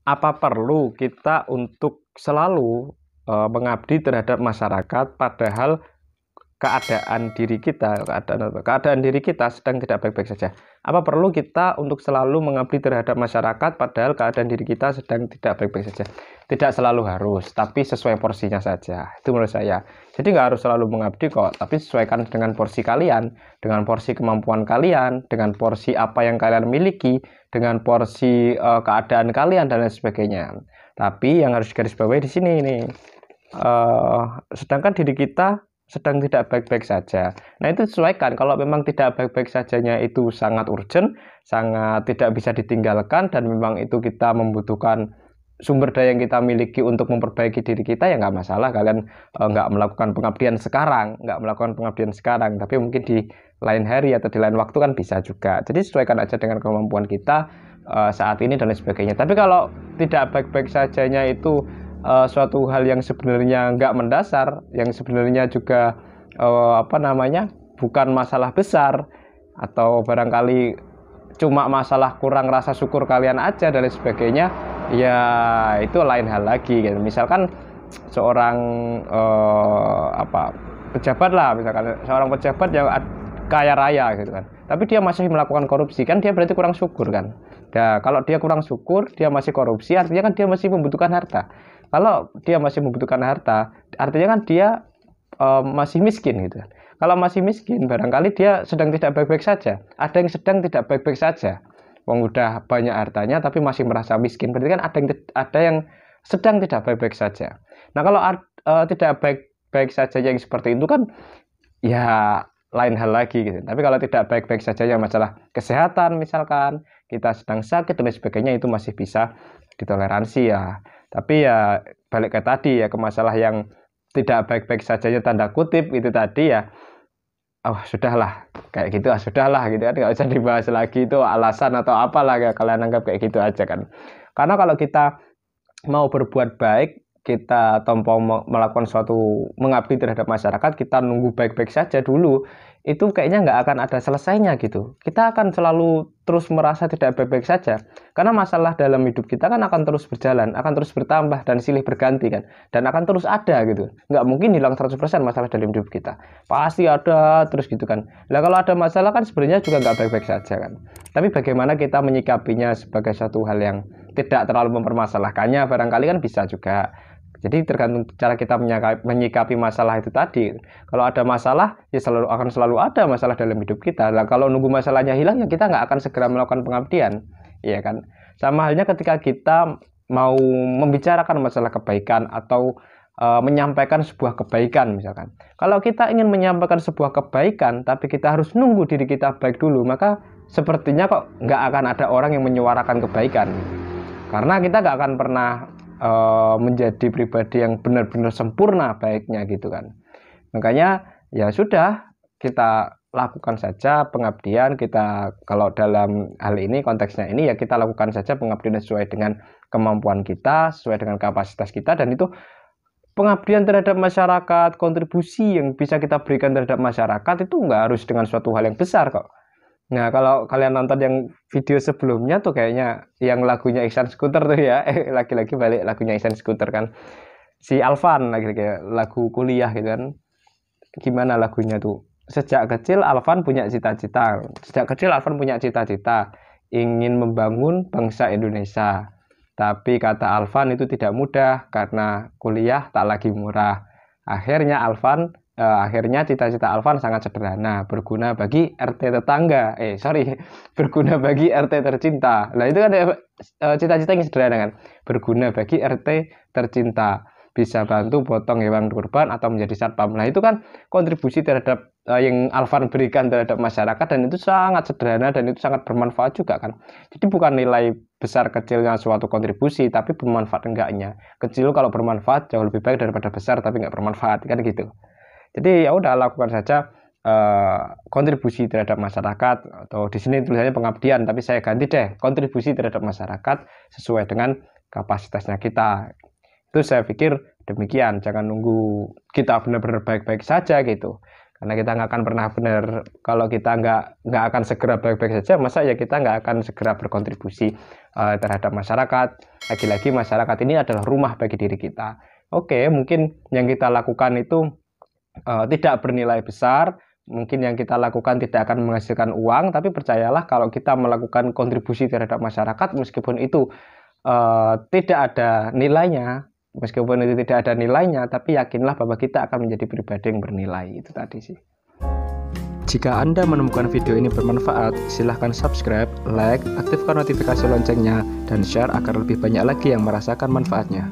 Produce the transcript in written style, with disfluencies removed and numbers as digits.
Apa perlu kita untuk selalu mengabdi terhadap masyarakat padahal keadaan diri kita sedang tidak baik-baik saja? Apa perlu kita untuk selalu mengabdi terhadap masyarakat padahal keadaan diri kita sedang tidak baik-baik saja? Tidak selalu harus, tapi sesuai porsinya saja. Itu menurut saya. Jadi nggak harus selalu mengabdi kok, tapi sesuaikan dengan porsi kalian, dengan porsi kemampuan kalian, dengan porsi apa yang kalian miliki, dengan porsi keadaan kalian dan lain sebagainya. Tapi yang harus garisbawahi di sini nih, sedangkan diri kita sedang tidak baik-baik saja. Nah, itu sesuaikan. Kalau memang tidak baik-baik sajanya itu sangat urgent, sangat tidak bisa ditinggalkan, dan memang itu kita membutuhkan sumber daya yang kita miliki untuk memperbaiki diri kita, ya nggak masalah. Kalian nggak melakukan pengabdian sekarang, tapi mungkin di lain hari atau di lain waktu kan bisa juga. Jadi sesuaikan aja dengan kemampuan kita saat ini dan lain sebagainya. Tapi kalau tidak baik-baik sajanya itu suatu hal yang sebenarnya nggak mendasar, yang sebenarnya juga bukan masalah besar, atau barangkali cuma masalah kurang rasa syukur kalian aja dan lain sebagainya, ya itu lain hal lagi gitu. Misalkan seorang pejabat lah, misalkan seorang pejabat yang kaya raya gitu kan, tapi dia masih melakukan korupsi, kan dia berarti kurang syukur kan. Nah, kalau dia kurang syukur, dia masih korupsi, artinya kan dia masih membutuhkan harta. Kalau dia masih membutuhkan harta, artinya kan dia masih miskin gitu. Kalau masih miskin, barangkali dia sedang tidak baik-baik saja. Ada yang sedang tidak baik-baik saja. Wong udah banyak hartanya tapi masih merasa miskin. Berarti kan ada yang sedang tidak baik-baik saja. Nah, kalau tidak baik-baik saja yang seperti itu kan ya lain hal lagi gitu. Tapi kalau tidak baik-baik saja yang masalah kesehatan misalkan, kita sedang sakit dan sebagainya, itu masih bisa ditoleransi ya. Tapi ya balik ke tadi ya, ke masalah yang tidak baik-baik sajanya tanda kutip itu tadi ya, sudahlah kayak gitu, sudahlah gitu kan, nggak usah dibahas lagi itu alasan atau apalah ya, kalian anggap kayak gitu aja kan. Karena kalau kita mau berbuat baik, kita tanpa melakukan suatu mengabdi terhadap masyarakat, kita nunggu baik-baik saja dulu, itu kayaknya nggak akan ada selesainya gitu. Kita akan selalu terus merasa tidak baik-baik saja, karena masalah dalam hidup kita kan akan terus berjalan, akan terus bertambah dan silih berganti kan, dan akan terus ada gitu. Nggak mungkin hilang 100% masalah dalam hidup kita, pasti ada terus gitu kan. Nah, kalau ada masalah kan sebenarnya juga nggak baik-baik saja kan. Tapi bagaimana kita menyikapinya sebagai satu hal yang tidak terlalu mempermasalahkannya, barangkali kan bisa juga. Jadi tergantung cara kita menyikapi masalah itu tadi. Kalau ada masalah, ya akan selalu ada masalah dalam hidup kita. Nah, kalau nunggu masalahnya hilang, ya kita nggak akan segera melakukan pengabdian, ya kan? Sama halnya ketika kita mau membicarakan masalah kebaikan atau menyampaikan sebuah kebaikan misalkan. Kalau kita ingin menyampaikan sebuah kebaikan, tapi kita harus nunggu diri kita baik dulu, maka sepertinya kok nggak akan ada orang yang menyuarakan kebaikan. Karena kita nggak akan pernah menjadi pribadi yang benar-benar sempurna baiknya gitu kan. Makanya ya sudah, kita lakukan saja pengabdian kita. Kalau dalam hal ini, konteksnya ini ya, kita lakukan saja pengabdian sesuai dengan kemampuan kita, sesuai dengan kapasitas kita, dan itu pengabdian terhadap masyarakat, kontribusi yang bisa kita berikan terhadap masyarakat itu nggak harus dengan suatu hal yang besar kok. Nah, kalau kalian nonton yang video sebelumnya tuh, kayaknya yang lagunya Ihsan Scooter tuh ya, lagi-lagi balik lagunya Ihsan Scooter kan, si Alvan lagi lagu kuliah gitu kan. Gimana lagunya tuh? Sejak kecil Alvan punya cita-cita ingin membangun bangsa Indonesia. Tapi kata Alvan itu tidak mudah karena kuliah tak lagi murah. Akhirnya cita-cita Alvan sangat sederhana, berguna bagi RT tetangga. Berguna bagi RT tercinta. Nah, itu kan cita-cita yang sederhana kan, berguna bagi RT tercinta, bisa bantu potong hewan kurban atau menjadi satpam. Nah, itu kan kontribusi terhadap yang Alvan berikan terhadap masyarakat, dan itu sangat sederhana dan itu sangat bermanfaat juga kan. Jadi bukan nilai besar kecilnya suatu kontribusi, tapi bermanfaat enggaknya. Kecil kalau bermanfaat jauh lebih baik daripada besar tapi nggak bermanfaat kan gitu. Jadi ya udah, lakukan saja kontribusi terhadap masyarakat, atau di sini tulisannya pengabdian, tapi saya ganti deh, kontribusi terhadap masyarakat sesuai dengan kapasitasnya kita. Itu saya pikir demikian. Jangan nunggu kita benar-benar baik-baik saja gitu, karena kita nggak akan pernah benar. Kalau kita nggak akan segera baik-baik saja, masa ya kita nggak akan segera berkontribusi terhadap masyarakat. lagi-lagi masyarakat ini adalah rumah bagi diri kita. Oke, mungkin yang kita lakukan itu tidak bernilai besar, mungkin yang kita lakukan tidak akan menghasilkan uang, tapi percayalah kalau kita melakukan kontribusi terhadap masyarakat, meskipun itu tidak ada nilainya, tapi yakinlah bahwa kita akan menjadi pribadi yang bernilai. Itu tadi sih. Jika Anda menemukan video ini bermanfaat, silahkan subscribe, like, aktifkan notifikasi loncengnya, dan share agar lebih banyak lagi yang merasakan manfaatnya.